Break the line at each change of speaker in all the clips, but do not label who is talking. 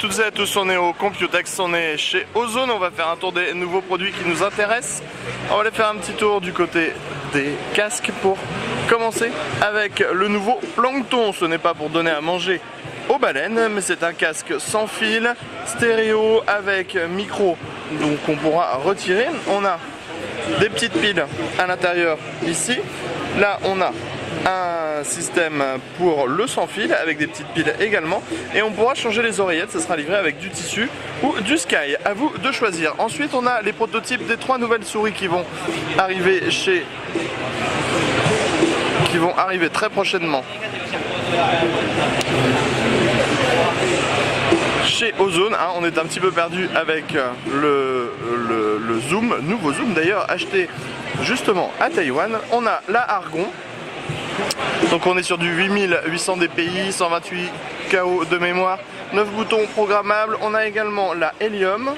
toutes et à tous, on est au Computex, on est chez Ozone, on va faire un tour des nouveaux produits qui nous intéressent. On va aller faire un petit tour du côté des casques pour commencer avec le nouveau Plankton. Ce n'est pas pour donner à manger aux baleines, mais c'est un casque sans fil, stéréo avec micro, donc on pourra retirer. On a des petites piles à l'intérieur ici. Là on a un système pour le sans fil avec des petites piles également, et on pourra changer les oreillettes. Ça sera livré avec du tissu ou du Sky, à vous de choisir. Ensuite on a les prototypes des 3 nouvelles souris qui vont arriver très prochainement chez Ozone. On est un petit peu perdu avec le zoom, nouveau zoom d'ailleurs, acheté justement à Taïwan. On a la Argon, donc on est sur du 8800 dpi, 128 KO de mémoire, 9 boutons programmables. On a également la Helium,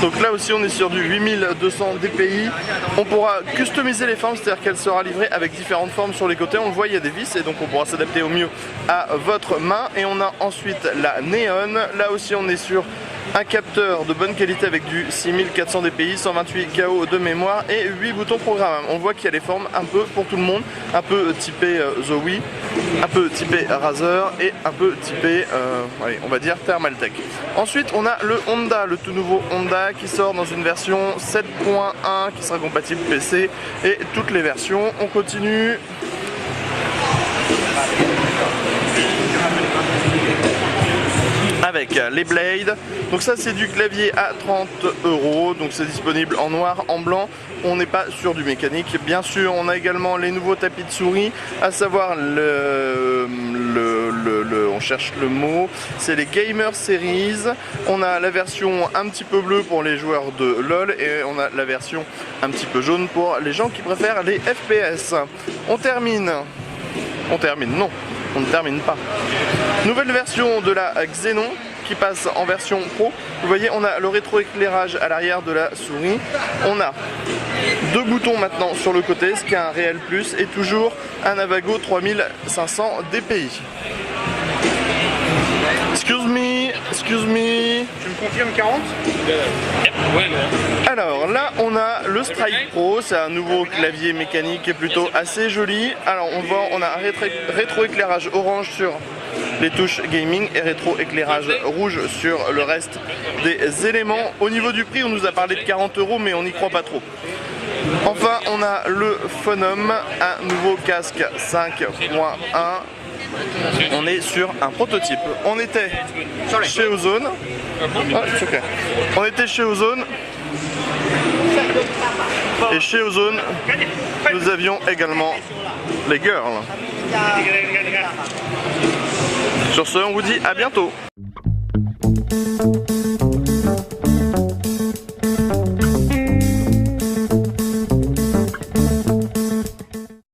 donc là aussi on est sur du 8200 dpi. On pourra customiser les formes, c'est-à-dire qu'elle sera livrée avec différentes formes sur les côtés. On le voit, il y a des vis et donc on pourra s'adapter au mieux à votre main. Et on a ensuite la Neon. Là aussi on est sur un capteur de bonne qualité avec du 6400 dpi, 128 KO de mémoire et 8 boutons programmables. On voit qu'il y a les formes un peu pour tout le monde, un peu typé Zowie, un peu typé Razer et un peu typé, allez, on va dire Thermaltake. Ensuite on a le Honda, le tout nouveau Honda qui sort dans une version 7.1 qui sera compatible PC et toutes les versions. On continue. Avec les Blades, donc ça c'est du clavier à 30 €, donc c'est disponible en noir, en blanc. On n'est pas sur du mécanique, bien sûr. On a également les nouveaux tapis de souris, à savoir on cherche le mot, c'est les Gamer Series. On a la version un petit peu bleue pour les joueurs de LoL et on a la version un petit peu jaune pour les gens qui préfèrent les FPS. On ne termine pas. Nouvelle version de la Xenon qui passe en version pro. Vous voyez, on a le rétroéclairage à l'arrière de la souris. On a 2 boutons maintenant sur le côté, ce qui est un réel plus, et toujours un Avago 3500 dpi. Excuse me.
Tu me confirmes 40?
Alors là on a le Strike Pro, c'est un nouveau clavier mécanique qui est plutôt assez joli. Alors on voit, on a un rétroéclairage orange sur les touches gaming et rétroéclairage rouge sur le reste des éléments. Au niveau du prix on nous a parlé de 40 € mais on n'y croit pas trop. Enfin on a le Phonom, un nouveau casque 5.1. On est sur un prototype. On était chez Ozone. On était chez Ozone. Et chez Ozone, nous avions également les girls. Sur ce, on vous dit à bientôt.